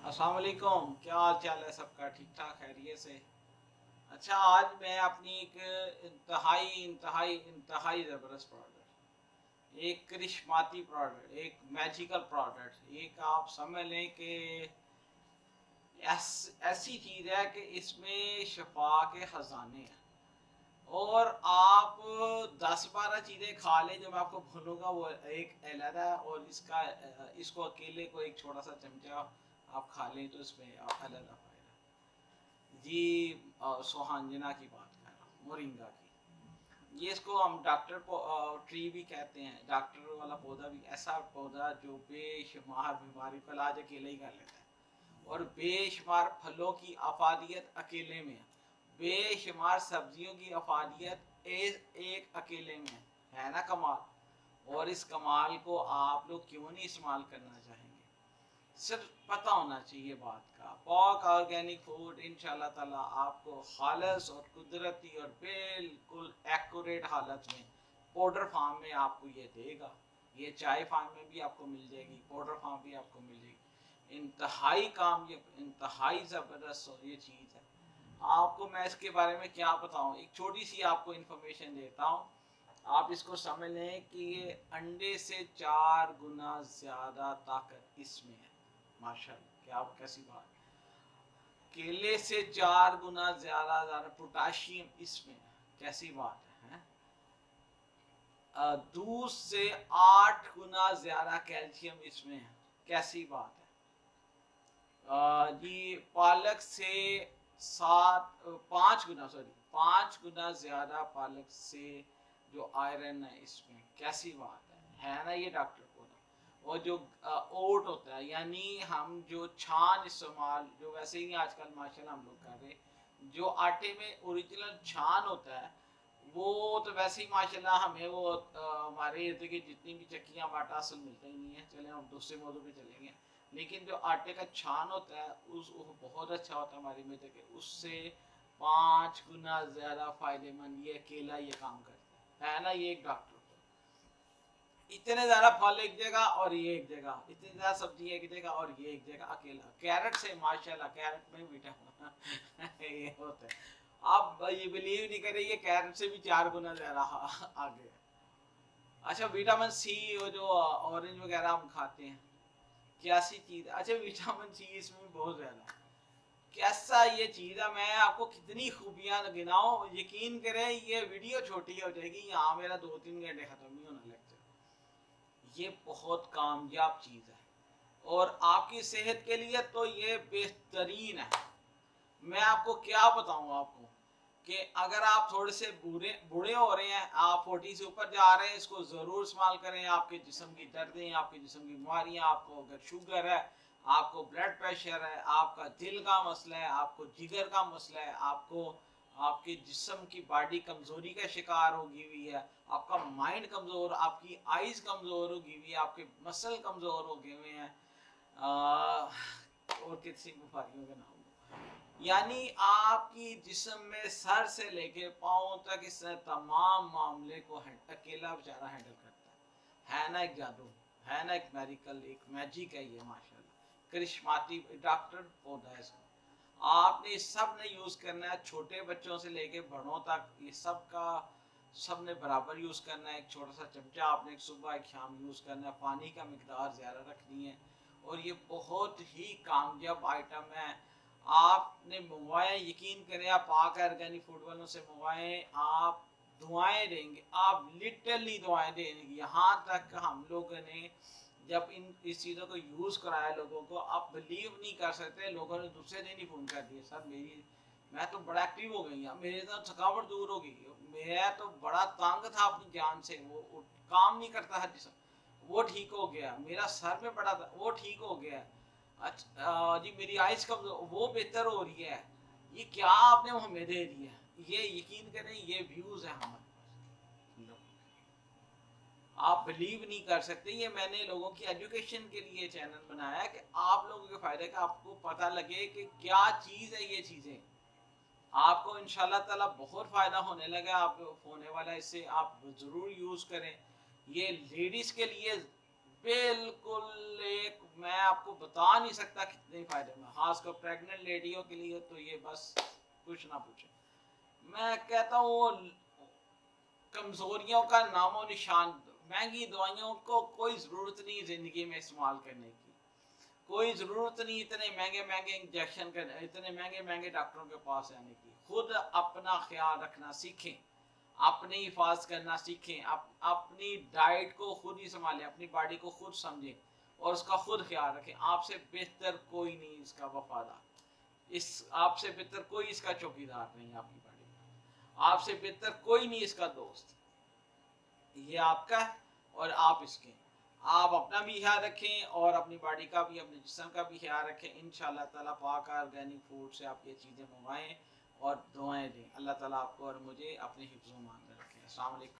अस्सलाम वालेकुम, क्या हाल चाल है सबका? ठीक ठाक खैरियत से? अच्छा, आज मैं अपनी एक इंतहाई इंतहाई इंतहाई ज़बरदस्त प्रोडक्ट, एक करिश्माती प्रोडक्ट, एक मैजिकल प्रोडक्ट, एक आप समझ लें कि ऐसी चीज़ है कि इसमें शफा के ख़जाने हैं। और आप 10-12 चीज़ें खा लें, जब आपको भूनूंगा वो एक अलग है, और इसको अकेले को एक छोटा सा चमचा आप खा लें तो इसमें अलग फायदा। जी, सोहांजना की बात कर रहा हूँ, मोरिंगा की। ये इसको हम डॉक्टर ट्री भी कहते हैं, डॉक्टर वाला पौधा भी, ऐसा पौधा जो बेशुमार बीमारी का इलाज अकेले ही कर लेता है, और बेशुमार फलों की अफादियत अकेले में है, बेशुमार सब्जियों की अफादियत एक अकेले में है ना कमाल। और इस कमाल को आप लोग क्यों नहीं इस्तेमाल करना चाहेंगे? सिर्फ पता होना चाहिए बात का। पॉक ऑर्गेनिक फूड इंशाल्लाह ताला आपको खालस और कुदरती और बिल्कुल एक्यूरेट हालत में पाउडर फार्म में आपको ये देगा। ये चाय फार्म में भी आपको मिल जाएगी, पाउडर फार्म भी आपको मिल जाएगी। इंतहाई काम, ये इंतहाई ज़बरदस्त ये चीज़ है। आपको मैं इसके बारे में क्या बताऊं, एक छोटी सी आपको इन्फॉर्मेशन देता हूँ। आप इसको समझ लें कि ये अंडे से 4 गुना ज़्यादा ताकत इसमें है। माशाल्लाह, क्या कैसी बात। केले से 4 गुना ज्यादा पोटाशियम इसमें है, कैसी बात है? दूध से 8 गुना ज्यादा कैल्शियम इसमें है, कैसी बात है? जी, पालक से 5 गुना ज्यादा पालक से जो आयरन है इसमें, कैसी बात है ना? ये डॉक्टर को ना। और जो ओट होता है, यानी हम जो छान इस्तेमाल, जो वैसे ही आजकल माशाल्लाह हम लोग कर रहे हैं, जो आटे में ओरिजिनल छान होता है, वो तो वैसे ही माशाल्लाह हमें वो हमारे इर्द गिर्द जितनी भी चक्कियाँ आटा असल मिलता ही नहीं है। चले हम दूसरे मौजू पे चलेंगे, लेकिन जो आटे का छान होता है उस वो बहुत अच्छा होता है हमारी मिर्च के, उससे 5 गुना ज़्यादा फायदेमंद ये केला ये काम करता है ना? ये एक डॉक्टर को इतने ज़्यादा फल एक जगह और ये एक जगह, इतनी ज़्यादा सब्जी एक जगह और ये एक जगह अकेला। कैरेट से माशाल्लाह, कैरेट में विटामिन ये होता है। आप ये बिलीव नहीं करें, ये कैरेट से भी 4 गुना ज़्यादा आगे है। अच्छा, विटामिन सी, वो जो ऑरेंज वगैरह हम खाते हैं, कैसी चीज़। अच्छा, विटामिन सी इसमें बहुत ज़्यादा, कैसा ये चीज़ है। मैं आपको कितनी खूबियाँ गिनाऊं, यकीन करें ये वीडियो छोटी हो जाएगी, यहाँ मेरा 2-3 घंटे ख़त्म नहीं होना लेक्चर। ये बहुत कामयाब चीज़ है, और आपकी सेहत के लिए तो ये बेहतरीन है। मैं आपको क्या बताऊँ आपको, कि अगर आप थोड़े से बूढ़े हो रहे हैं, आप 40 से ऊपर जा रहे हैं, इसको ज़रूर इस्तेमाल करें। आपके जिस्म की दर्दें, आपके जिस्म की बीमारियाँ, आपको अगर शुगर है, आपको ब्लड प्रेशर है, आपका दिल का मसला है, आपको जिगर का मसला है, आपको आपके जिस्म की बॉडी कमज़ोरी का शिकार होगी हुई है, आपका माइंड कमज़ोर, आपकी आइज़ कमज़ोर होगी हुई है, आपके मसल कमज़ोर हो गए हुए हैं, और किसी बीमारियों के नाम, यानी आपकी जिस्म में सर से लेके पाँव तक इस तमाम मामले को अकेला बेचारा हैंडल करता है ना? एक जादू है ना, एक मेडिकल, एक मैजिक है ये माशाल्लाह, करिश्माती डॉक्टर पौधा है इसको। आपने सब ने यूज़ करना है, छोटे बच्चों से लेके बड़ों तक, ये सब का सब ने बराबर यूज़ करना है। एक छोटा सा चमचा आपने एक सुबह एक शाम यूज़ करना है, पानी का मिकदार ज़्यादा रखनी है, और ये बहुत ही कामयाब आइटम है। आपने मंगवाएं, यकीन करें, आप पाक ऑर्गेनिक फूड वालों से मंगवाएं, आप दुआएं देंगे, आप लिटरली दुआएं देंगे। यहाँ तक हम लोगों ने जब इस चीज़ों को यूज़ कराया लोगों को, आप बिलीव नहीं कर सकते, लोगों ने दूसरे दिन ही फ़ोन कर दिया, सर मेरी, मैं तो बड़ा एक्टिव हो गई, मेरे तो थकावट दूर हो गई, मैं तो बड़ा तंग था अपनी जान से, वो काम नहीं करता है जिसम, वो ठीक हो गया, मेरा सर में बड़ा था वो ठीक हो गया, अच्छा जी मेरी आइज कमजोर वो बेहतर हो रही है। ये क्या आपने हमें दे दिया? ये यकीन करें, ये व्यूज है हमारे पास, आप बिलीव नहीं कर सकते। ये मैंने लोगों की एजुकेशन के लिए चैनल बनाया है कि आप लोगों के फायदे का आपको पता लगे कि क्या चीज़ है ये चीज़ें। आपको इंशाल्लाह ताला बहुत फ़ायदा होने लगा, आप होने वाला है इससे, आप ज़रूर यूज़ करें। ये लेडीज़ के लिए बिल्कुल एक میں آپ کو بتا نہیں سکتا کتنے فائدے میں، خاص کر پریگننٹ لیڈیوں کے لیے تو یہ بس کچھ نہ پوچھیں. میں کہتا ہوں کمزوریوں کا نام و نشان، مہنگی دوائیوں کو کوئی ضرورت نہیں زندگی میں استعمال کرنے کی، کوئی ضرورت نہیں اتنے مہنگے مہنگے انجیکشن کرنے، اتنے مہنگے مہنگے ڈاکٹروں کے پاس جانے کی. خود اپنا خیال رکھنا سیکھیں، اپنی حفاظت کرنا سیکھیں، اپنی ڈائٹ کو خود ہی سنبھالیں، اپنی باڈی کو خود سمجھیں اور اس کا خود خیال رکھیں. آپ سے بہتر کوئی نہیں اس کا وفادار، آپ سے بہتر کوئی اس کا چوکیدار نہیں آپ کی باڈی کا، آپ سے بہتر کوئی نہیں اس کا دوست. یہ آپ کا ہے اور آپ اس کے. آپ اپنا بھی خیال رکھیں اور اپنی باڈی کا بھی، اپنے جسم کا بھی خیال رکھیں. انشاءاللہ تعالیٰ پاک آرگینک فوڈ سے آپ یہ چیزیں منگوائیں اور دعائیں دیں. اللہ تعالیٰ آپ کو اور مجھے اپنے حفظ و امان میں رکھیں. السلام علیکم.